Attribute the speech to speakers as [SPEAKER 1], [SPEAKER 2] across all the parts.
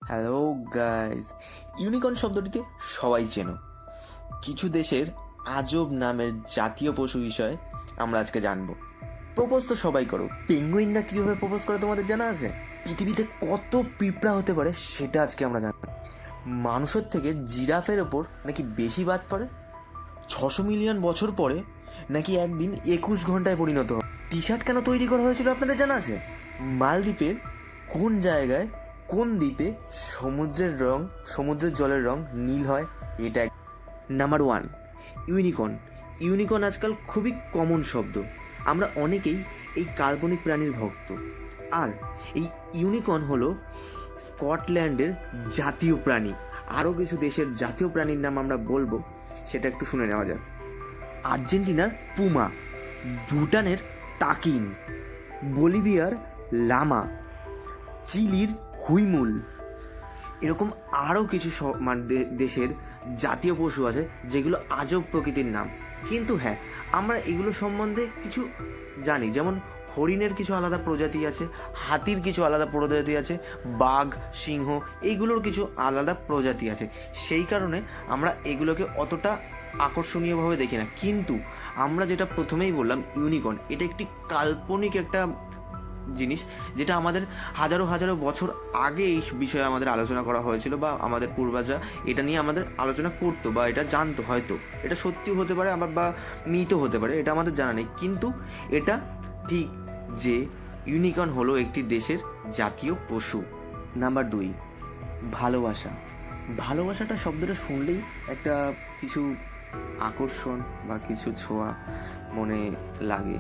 [SPEAKER 1] Hello guys, unicorn শব্দটিকে সবাই চেনো। কিছু দেশের আজব নামের জাতীয় পশু বিষয়ে আমরা আজকে জানবো। প্রপোজ তো সবাই করো, পেঙ্গুইনরা কিভাবে প্রপোজ করে তোমাদের জানা আছে? পৃথিবীতে কত পিঁপড়া হতে পারে সেটা আজকে আমরা জানবো। মানুষের থেকে জিরাফের ওপর নাকি বেশি বাদ পড়ে, 600 মিলিয়ন বছর পরে নাকি একদিন 21 ঘন্টায় পরিণত হয়। টি শার্ট কেন তৈরি করা হয়েছিল আপনাদের জানা আছে? মালদ্বীপের কোন জায়গায়, কোন দ্বীপে সমুদ্রের জলের রং নীল হয়? এটা নাম্বার 1, ইউনিকর্ন। ইউনিকর্ন আজকাল খুবই কমন শব্দ। আমরা অনেকেই এই কাল্পনিক প্রাণীর ভক্ত। আর এই ইউনিকর্ন হলো স্কটল্যান্ডের জাতীয় প্রাণী। আরও কিছু দেশের জাতীয় প্রাণীর নাম আমরা বলবো, সেটা একটু শুনে নেওয়া যাক। আর্জেন্টিনার পুমা, ভুটানের তাকিন, বলিভিয়ার লামা, চিলির হুইমুল। এরকম আরও কিছু দেশের জাতীয় পশু আছে যেগুলো আজব প্রকৃতির নাম। কিন্তু হ্যাঁ, আমরা এগুলো সম্বন্ধে কিছু জানি, যেমন হরিণের কিছু আলাদা প্রজাতি আছে, হাতির কিছু আলাদা প্রজাতি আছে, বাঘ, সিংহ এইগুলোর কিছু আলাদা প্রজাতি আছে। সেই কারণে আমরা এগুলোকে অতটা আকর্ষণীয়ভাবে দেখি না। কিন্তু আমরা যেটা প্রথমেই বললাম, ইউনিকর্ন, এটা একটি কাল্পনিক একটা জিনিস, যেটা আমাদের হাজারো হাজারো বছর আগে এই বিষয়ে আমাদের আলোচনা করা হয়েছিল, বা আমাদের পূর্বজরা এটা নিয়ে আমাদের আলোচনা করতো বা এটা জানতো। হয়তো এটা সত্যিও হতে পারে, আবার বা মিথও হতে পারে, এটা আমাদের জানা নেই। কিন্তু এটা ঠিক যে ইউনিকর্ন হলো একটি দেশের জাতীয় পশু। নাম্বার 2, ভালোবাসা। ভালোবাসাটা শব্দটা শুনলেই একটা কিছু আকর্ষণ বা কিছু ছোঁয়া মনে লাগে।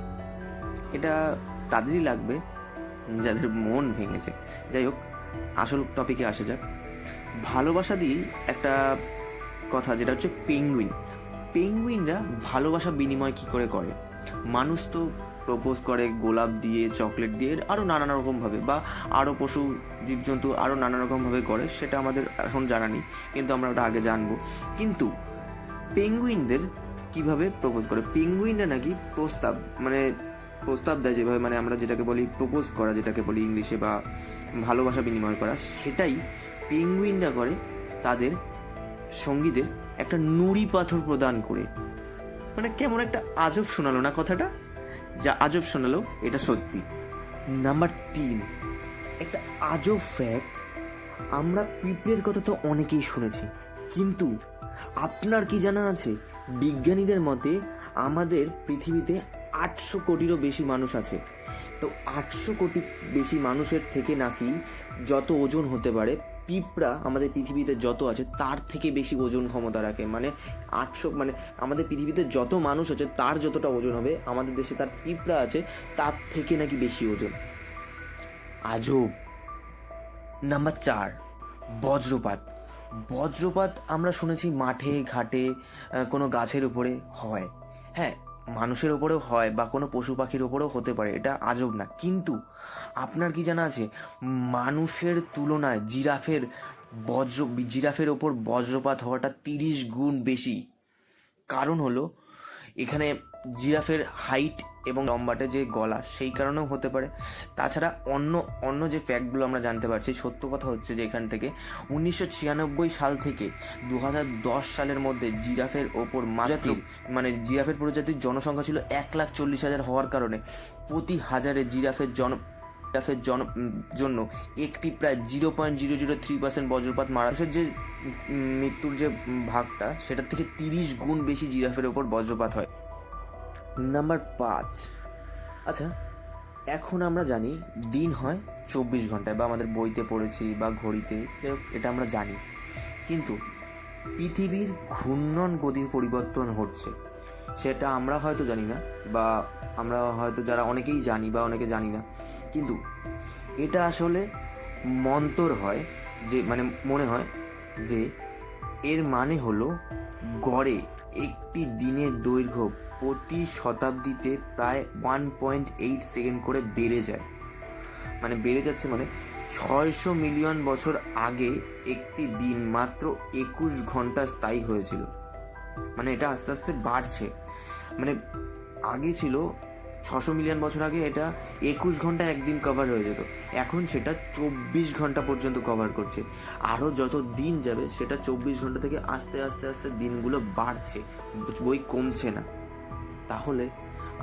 [SPEAKER 1] এটা তাদেরই লাগবে যাদের মন ভেঙেছে। যাই হোক, আসল টপিকে আসা যাক। ভালোবাসা দিয়েই একটা কথা, যেটা হচ্ছে পেঙ্গুইন। পেঙ্গুইনরা ভালোবাসা বিনিময় কি করে করে? মানুষ তো প্রপোজ করে গোলাপ দিয়ে, চকলেট দিয়ে, আরও নানান রকমভাবে, বা আরও পশু জীবজন্তু আরও নানা রকমভাবে করে, সেটা আমাদের এখন জানা নেই, কিন্তু আমরা ওটা আগে জানবো। কিন্তু পেঙ্গুইনদের কিভাবে প্রপোজ করে? পেঙ্গুইনরা নাকি প্রস্তাব দেয়, যেভাবে আমরা যেটাকে বলি প্রপোজ করা, যেটাকে বলি ইংলিশে, বা ভালোবাসা বিনিময় করা, সেটাই পেঙ্গুইনরা করে তাদের সঙ্গীদের একটা নুড়ি পাথর প্রদান করে। কেমন একটা আজব শোনালো না কথাটা? যা আজব শোনালো, এটা সত্যি। নাম্বার 3, একটা আজব ফ্যাক্ট। আমরা পিঁপড়ের কথা তো অনেকেই শুনেছি, কিন্তু আপনার কি জানা আছে, বিজ্ঞানীদের মতে আমাদের পৃথিবীতে 800 কোটিরও বেশি মানুষ আছে। তো 800 কোটি বেশি মানুষের থেকে নাকি যত ওজন হতে পারে, পিঁপড়া আমাদের পৃথিবীতে যত আছে তার থেকে বেশি ওজন ক্ষমতা রাখে। 800, আমাদের পৃথিবীতে যত মানুষ আছে তার যতটা ওজন হবে, আমাদের দেশে তার পিঁপড়া আছে তার থেকে নাকি বেশি ওজন। আজব। নাম্বার 4, বজ্রপাত। বজ্রপাত আমরা শুনেছি মাঠে ঘাটে, কোনো গাছের উপরে হয়। হ্যাঁ, মানুষের ওপরেও হয়, বা কোনো পশু পাখির ওপরেও হতে পারে, এটা আজব না। কিন্তু আপনার কি জানা আছে, মানুষের তুলনায় জিরাফের ওপর বজ্রপাত হওয়াটা 30 গুণ বেশি। কারণ হলো, এখানে জিরাফের হাইট এবং লম্বাটে যে গলা, সেই কারণেও হতে পারে। তাছাড়া অন্য যে ফ্যাক্টগুলো আমরা জানতে পারছি, সত্য কথা হচ্ছে যে এখান থেকে 1996 সাল থেকে 2010 সালের মধ্যে জিরাফের প্রজাতির জনসংখ্যা ছিল 1,40,000 হওয়ার কারণে প্রতি হাজারে জিরাফের জন্য একটি প্রায় 0.003% বজ্রপাত মানুষের যে মৃত্যুর যে ভাগটা, সেটার থেকে 30 গুণ বেশি জিরাফের ওপর বজ্রপাত হয়। নাম্বার 5, আচ্ছা, এখন আমরা জানি দিন হয় 24 ঘন্টায়, বা আমাদের বইতে পড়েছি বা ঘড়িতে, এটা আমরা জানি। কিন্তু পৃথিবীর ঘূর্ণন গতির পরিবর্তন হচ্ছে, সেটা আমরা হয়তো জানি না, বা আমরা হয়তো যারা অনেকেই জানি বা অনেকে জানি না। কিন্তু এটা আসলে মন্তর হয়, যে মনে হয় যে এর মানে হলো গড়ে একটি দিনের দৈর্ঘ্য প্রতি শতাব্দীতে প্রায় 1.8 সেকেন্ড করে বেড়ে যায়। বেড়ে যাচ্ছে, 600 মিলিয়ন বছর আগে একটি দিন মাত্র 21 ঘন্টা স্থায়ী হয়েছিল। এটা আস্তে আস্তে বাড়ছে। আগে ছিল 600 মিলিয়ন বছর আগে এটা 21 ঘন্টা একদিন কভার হয়ে যেত, এখন সেটা 24 ঘন্টা পর্যন্ত কভার করছে। আরও যত দিন যাবে সেটা 24 ঘন্টা থেকে আস্তে আস্তে আস্তে দিনগুলো বাড়ছে, বই কমছে না। তাহলে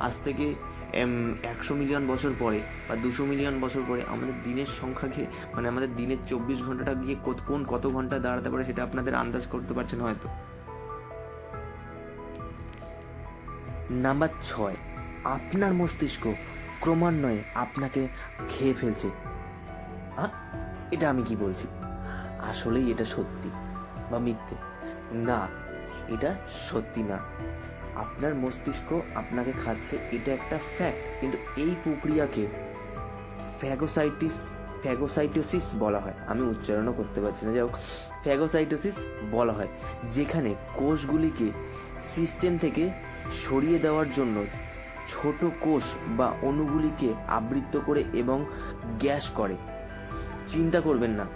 [SPEAKER 1] আজ থেকে 100 মিলিয়ন বছর পরে বা 200 মিলিয়ন বছর পরে আমাদের দিনের সংখ্যাকে, মানে আমাদের দিনের 24 ঘন্টাটা গিয়ে কত ঘন্টা দাঁড়াতে পারে সেটা আপনাদের আন্দাজ করতে পারছেন হয়তো। নাম্বার 6, আপনার মস্তিষ্ক ক্রমান্বয়ে আপনাকে খেয়ে ফেলছে। এটা আমি কি বলছি? আসলেই এটা সত্যি বা মিথ্যে? না, এটা সত্যি না। আপনার মস্তিষ্ক আপনাকে খাচ্ছে, এটা একটা ফ্যাক্ট, কিন্তু এই প্রক্রিয়াকে ফ্যাগোসাইটোসিস বলা হয়। আমি উচ্চারণও করতে পারছি না, যাই হোক, ফ্যাগোসাইটোসিস বলা হয়, যেখানে কোষগুলিকে সিস্টেম থেকে সরিয়ে দেওয়ার জন্য ছোট কোষ বা অণুগুলিকে আবৃত করে এবং গ্যাস করে। চিন্তা করবেন না,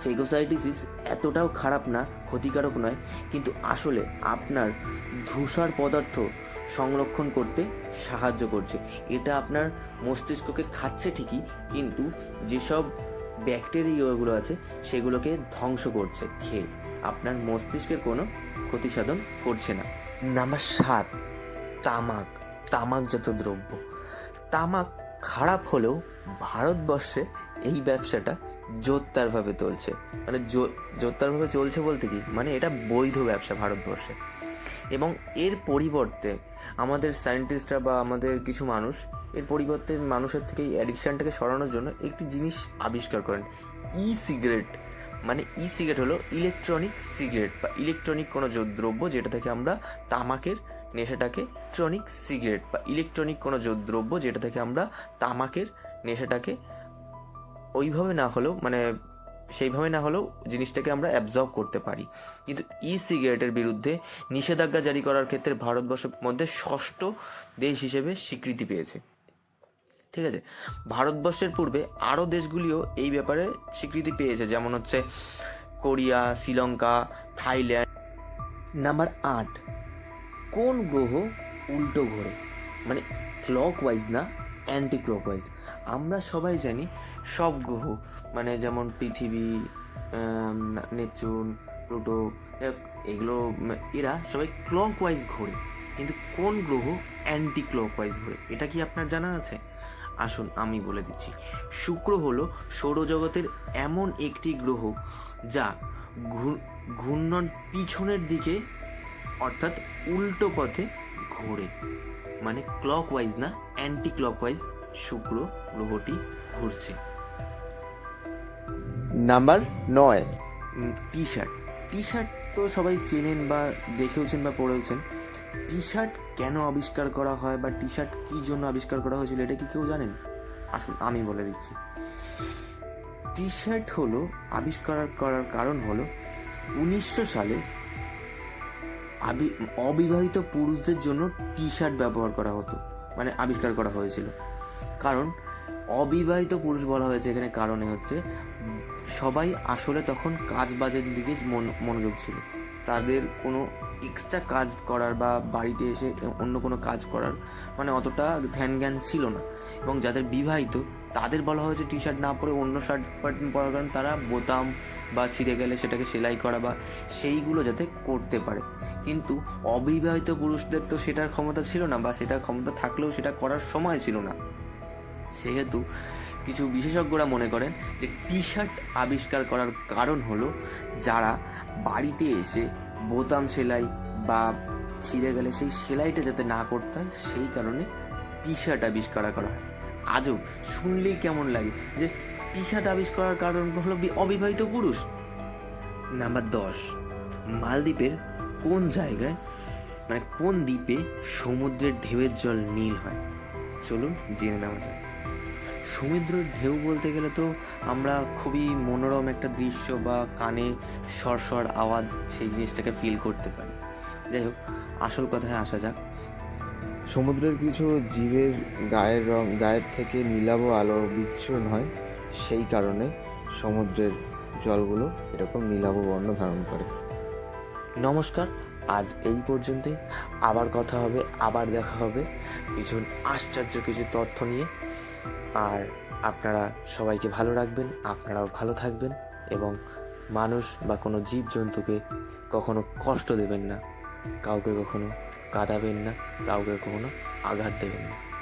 [SPEAKER 1] ফেগোসাইটোসিস এতটাও খারাপ না, ক্ষতিকারক নয়, কিন্তু আসলে আপনার ধূসর পদার্থ সংরক্ষণ করতে সাহায্য করছে। এটা আপনার মস্তিষ্ককে খাচ্ছে ঠিকই, কিন্তু যেসব ব্যাকটেরিয়াগুলো আছে সেগুলোকে ধ্বংস করছে খেয়ে, আপনার মস্তিষ্কের কোনো ক্ষতি সাধন করছে না। নাম্বার 7, তামাকজাত দ্রব্য। তামাক খারাপ হলেও ভারতবর্ষে এই ব্যবসাটা জোরদারভাবে চলছে। মানে জোরদারভাবে চলছে বলতে কি, মানে এটা বৈধ ব্যবসা ভারতবর্ষে। এবং এর পরিবর্তে আমাদের সায়েন্টিস্টরা বা আমাদের কিছু মানুষ এর পরিবর্তে মানুষের থেকে এই অ্যাডিকশানটাকে সরানোর জন্য একটি জিনিস আবিষ্কার করেন, সিগারেট। মানে সিগারেট হলো ইলেকট্রনিক সিগারেট বা ইলেকট্রনিক কোনো দ্রব্য যেটা থেকে আমরা তামাকের নেশাটাকে ওইভাবে না হলেও, মানে সেইভাবে না হলেও জিনিসটাকে আমরা অ্যাবজর্ব করতে পারি। কিন্তু সিগারেটের বিরুদ্ধে নিষেধাজ্ঞা জারি করার ক্ষেত্রে ভারতবর্ষের মধ্যে 6ষ্ঠ দেশ হিসেবে স্বীকৃতি পেয়েছে। ঠিক আছে, ভারতবর্ষের পূর্বে আরও দেশগুলিও এই ব্যাপারে স্বীকৃতি পেয়েছে, যেমন হচ্ছে কোরিয়া, শ্রীলঙ্কা, থাইল্যান্ড। নাম্বার 8, কোন গ্রহ উল্টো ঘোরে? মানে ক্লকওয়াইজ না, অ্যান্টি ক্লকওয়াইজ। আমরা সবাই জানি সব গ্রহ, মানে যেমন পৃথিবী, নেপচুন, প্লুটো, এগুলো এরা সবাই ক্লকওয়াইজ ঘোরে, কিন্তু কোন গ্রহ অ্যান্টি ক্লকওয়াইজ ঘোরে এটা কি আপনার জানা আছে? আসুন আমি বলে দিচ্ছি। শুক্র হলো সৌরজগতের এমন একটি গ্রহ যা ঘূর্ণন পিছনের দিকে, অর্থাৎ উল্টো পথে ঘোরে। মানে ক্লকওয়াইজ না, অ্যান্টি ক্লকওয়াইজ শুক্র গ্রহটি ঘুরছে। নাম্বার 9, টি শার্ট তো সবাই চেনেন বা দেখেওছেন বা পড়েওছেন। টি শার্ট কেন আবিষ্কার করা হয় বা টি শার্ট কী জন্য আবিষ্কার করা হয়েছিল এটা কি কেউ জানেন? আসুন আমি বলে দিচ্ছি। টি শার্ট হলো আবিষ্কার করার কারণ হলো 1900 সালে অবিবাহিত পুরুষদের জন্য টি শার্ট ব্যবহার করা হতো, মানে আবিষ্কার করা হয়েছিল। কারণ অবিবাহিত পুরুষ বলা হয়েছে এখানে কারণে হচ্ছে সবাই আসলে তখন কাজ বাজের দিকে মনোযোগ ছিল, তাদের কোনো এক্সট্রা কাজ করার বা বাড়িতে এসে অন্য কোনো কাজ করার মানে অতটা ধ্যান জ্ঞান ছিল না। এবং যাদের বিবাহিত তাদের বলা হয়েছে টি শার্ট না পরে অন্য শার্ট পরার কারণ তারা বোতাম বা ছিঁড়ে গেলে সেটাকে সেলাই করা বা সেইগুলো যাতে করতে পারে। কিন্তু অবিবাহিত পুরুষদের তো সেটার ক্ষমতা ছিল না, বা সেটার ক্ষমতা থাকলেও সেটা করার সময় ছিল না। সেহেতু কিছু বিশেষজ্ঞরা মনে করেন যে টি শার্ট আবিষ্কার করার কারণ হলো যারা বাড়িতে এসে বোতাম সেলাই বা ছিঁড়ে গেলে সেই সেলাইটা যাতে না করতে হয়, সেই কারণে টি শার্ট আবিষ্কার করা হয়। আজব, শুনলেই কেমন লাগে যে টি শার্ট আবিষ্কারের কারণ হলো অবিবাহিত পুরুষ। নাম্বার 10, মালদ্বীপের কোন জায়গায়, মানে কোন দ্বীপে সমুদ্রের ঢেউয়ের জল নীল হয়? চলুন জেনে নেওয়া যায়। সমুদ্রের ঢেউ বলতে গেলে তো আমরা খুবই মনোরম একটা দৃশ্য বা কানে সরসর আওয়াজ, সেই জিনিসটাকে ফিল করতে পারি। যাই হোক, আসল কথায় আসা যাক।
[SPEAKER 2] সমুদ্রের কিছু জীবের গায়ের থেকে নীলাভ আলো বিচ্ছুরণ হয়, সেই কারণে সমুদ্রের জলগুলো এরকম নীলাভ বর্ণ ধারণ করে।
[SPEAKER 1] নমস্কার, আজ এই পর্যন্তই। আবার কথা হবে, আবার দেখা হবে ভীষণ আশ্চর্য কিছু তথ্য নিয়ে। আর আপনারা সবাইকে ভালো রাখবেন, আপনারাও ভালো থাকবেন এবং মানুষ বা কোনো জীবজন্তুকে কখনো কষ্ট দেবেন না, কাউকে কখনো কাঁদাবেন না, কাউকে কখনো আঘাত দেবেন না।